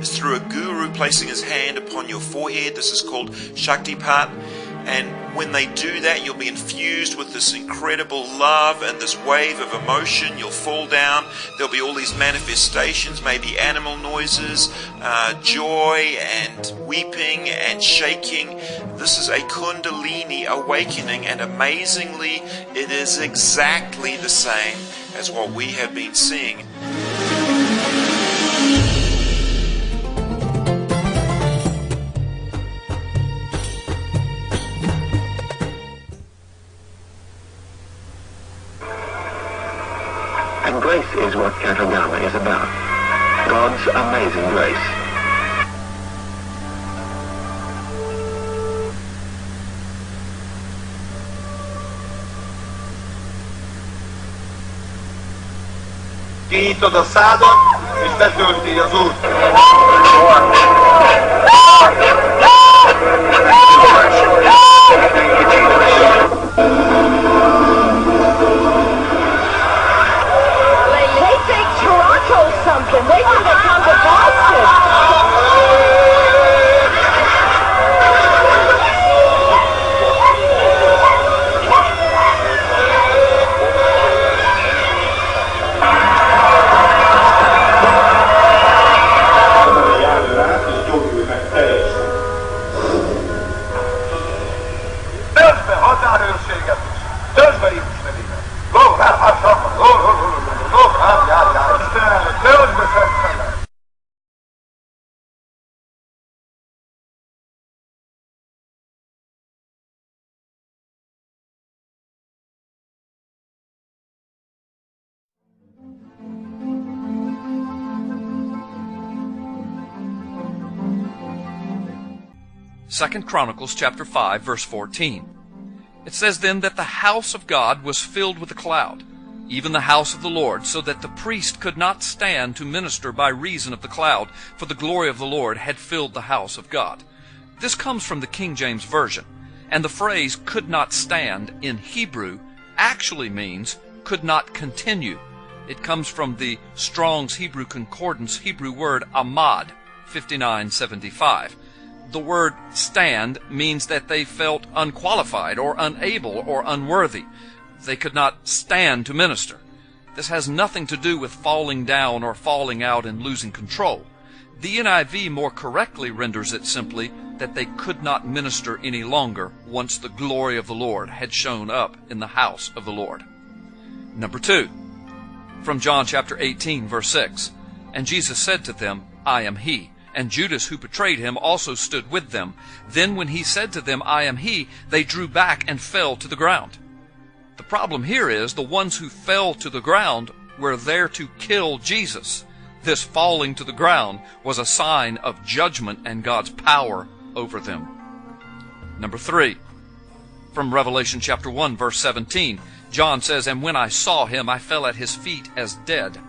is through a guru placing his hand upon your forehead. This is called Shaktipat. And when they do that, you'll be infused with this incredible love and this wave of emotion. You'll fall down. There'll be all these manifestations, maybe animal noises, joy and weeping and shaking. This is a Kundalini awakening, and amazingly, it is exactly the same as what we have been seeing. And grace is what Katagama is about. God's amazing grace. Finito d'assato, mi sta giunti di azul. They think Toronto's something. Wait till they come to Boston. Second Chronicles chapter 5, verse 14. It says then that the house of God was filled with a cloud, even the house of the Lord, so that the priest could not stand to minister by reason of the cloud, for the glory of the Lord had filled the house of God. This comes from the King James Version, and the phrase could not stand in Hebrew actually means could not continue. It comes from the Strong's Hebrew Concordance Hebrew word amad, 5975. The word stand means that they felt unqualified or unable or unworthy. They could not stand to minister. This has nothing to do with falling down or falling out and losing control. The NIV more correctly renders it simply that they could not minister any longer once the glory of the Lord had shown up in the house of the Lord. Number 2, from John chapter 18, verse 6. And Jesus said to them, I am he. And Judas, who betrayed him, also stood with them. Then when he said to them, I am he, they drew back and fell to the ground. The problem here is the ones who fell to the ground were there to kill Jesus. This falling to the ground was a sign of judgment and God's power over them. Number 3, from Revelation chapter 1, verse 17. John says, And when I saw him, I fell at his feet as dead.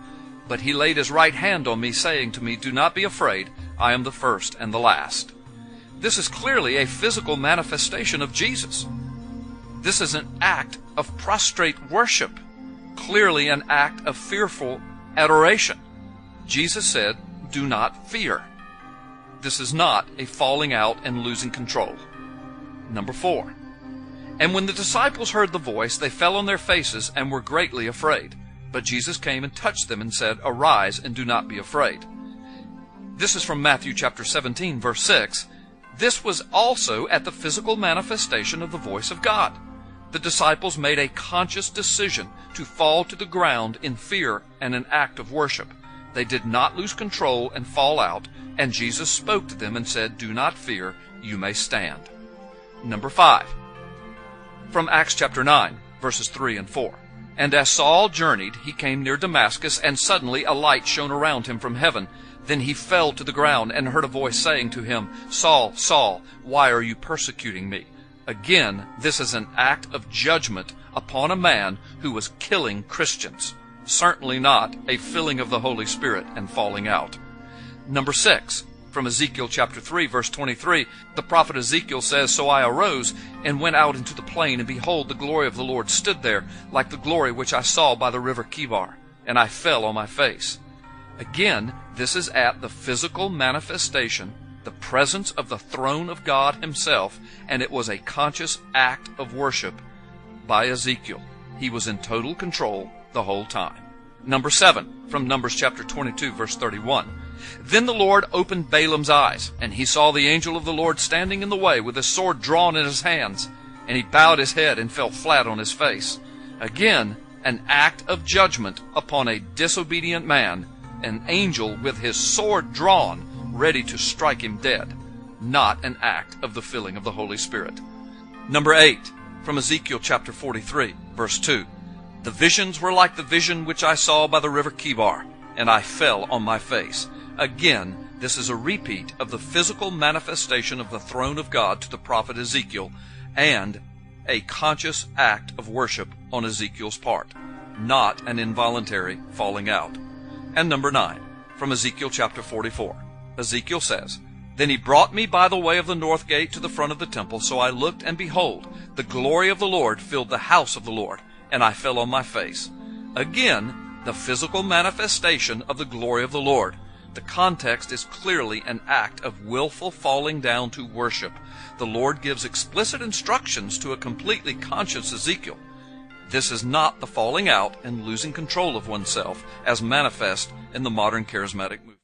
But he laid his right hand on me, saying to me, Do not be afraid. I am the first and the last. This is clearly a physical manifestation of Jesus. This is an act of prostrate worship, clearly an act of fearful adoration. Jesus said, Do not fear. This is not a falling out and losing control. Number 4. And when the disciples heard the voice, they fell on their faces and were greatly afraid. But Jesus came and touched them and said, Arise and do not be afraid. This is from Matthew chapter 17, verse 6. This was also at the physical manifestation of the voice of God. The disciples made a conscious decision to fall to the ground in fear and an act of worship. They did not lose control and fall out, and Jesus spoke to them and said, Do not fear, you may stand. Number 5, from Acts chapter 9, verses 3 and 4. And as Saul journeyed, he came near Damascus, and suddenly a light shone around him from heaven. Then he fell to the ground and heard a voice saying to him, Saul, Saul, why are you persecuting me? Again, this is an act of judgment upon a man who was killing Christians. Certainly not a filling of the Holy Spirit and falling out. Number 6, from Ezekiel chapter 3, verse 23, the prophet Ezekiel says, So I arose and went out into the plain, and behold, the glory of the Lord stood there, like the glory which I saw by the river Kibar, and I fell on my face. Again, this is at the physical manifestation, the presence of the throne of God himself, and it was a conscious act of worship by Ezekiel. He was in total control the whole time. Number 7, from Numbers chapter 22, verse 31. Then the Lord opened Balaam's eyes, and he saw the angel of the Lord standing in the way with his sword drawn in his hands, and he bowed his head and fell flat on his face. Again, an act of judgment upon a disobedient man, an angel with his sword drawn, ready to strike him dead, not an act of the filling of the Holy Spirit. Number 8, from Ezekiel chapter 43, verse 2. The visions were like the vision which I saw by the river Kibar, and I fell on my face. Again, this is a repeat of the physical manifestation of the throne of God to the prophet Ezekiel, and a conscious act of worship on Ezekiel's part, not an involuntary falling out. And number 9, from Ezekiel chapter 44. Ezekiel says, Then he brought me by the way of the north gate to the front of the temple, so I looked, and behold, the glory of the Lord filled the house of the Lord, and I fell on my face. Again, the physical manifestation of the glory of the Lord. The context is clearly an act of willful falling down to worship. The Lord gives explicit instructions to a completely conscious Ezekiel. This is not the falling out and losing control of oneself as manifest in the modern charismatic movement.